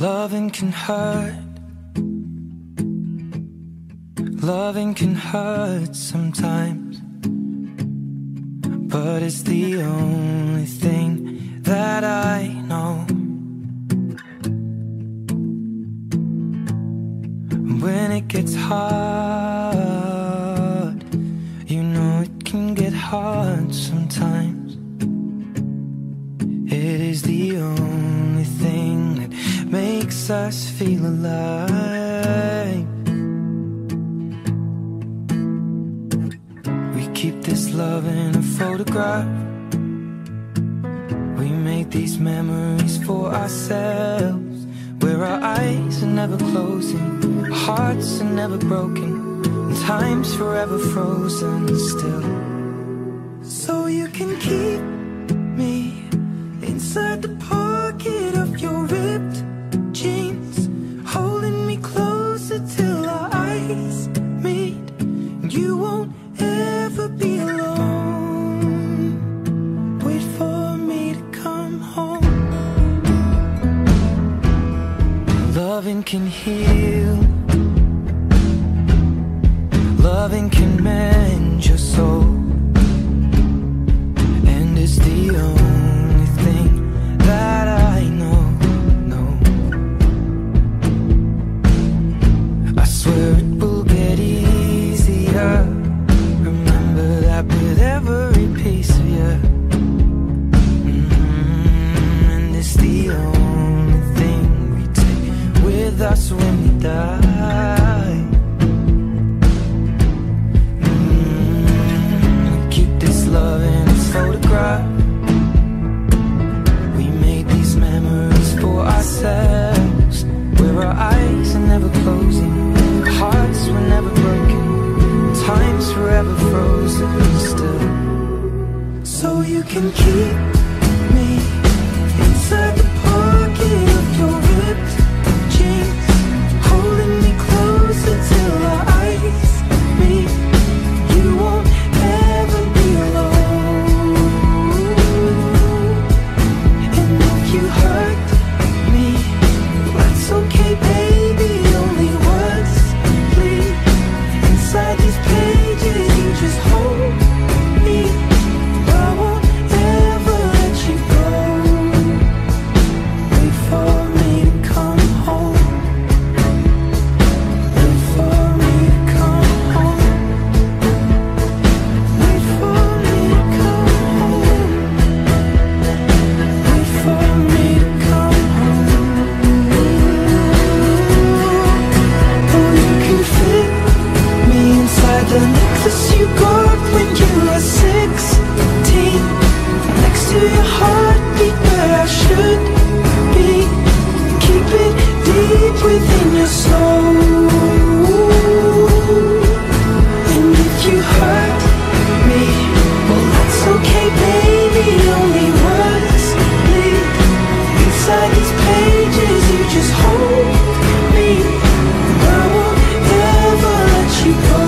Loving can hurt. Loving can hurt sometimes, but it's the only thing that I know. When it gets hard, you know it can get hard sometimes. It is the only thing that makes us feel alive. We keep this love in a photograph. We make these memories for ourselves, where our eyes are never closing, our hearts are never broken, and time's forever frozen still. So you can keep me inside the pocket of your ripped jeans, holding me closer till our eyes meet. You won't ever be alone. Wait for me to come home. Loving can heal. Loving can mend your soul, and it's the only thing that I know. I swear it will get easier. Remember that with every piece of you. And it's the only thing we take with us when we die. Keep this love in its photograph. We made these memories for ourselves, where our eyes are never closing, our hearts were never broken, time's forever frozen still. So you can keep me inside the pocket of your ripped jeans, holding me closer till our eyes meet. You won't ever be alone. And if you hurt me, that's okay, baby. Only words bleed inside these pages. You just hold me. I won't ever let you go. Wait for me to come home. Wait for me to come home. Wait for me to come home. Wait for me to come home. Oh, you can fit me inside the necklace you got when you were 16, next to your heartbeat where I should be. Keep it deep within your soul. And if you hurt me, well, that's okay, baby. Only words bleed inside these pages. You just hold me. I won't ever let you go.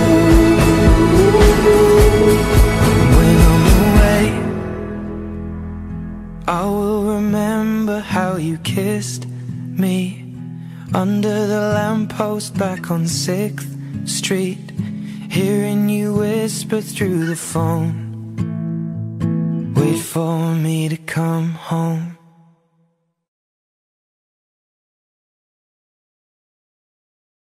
When I'm away, I will remember how you kissed me under the lamppost back on 6th Street, hearing you whisper through the phone. Wait for me to come home.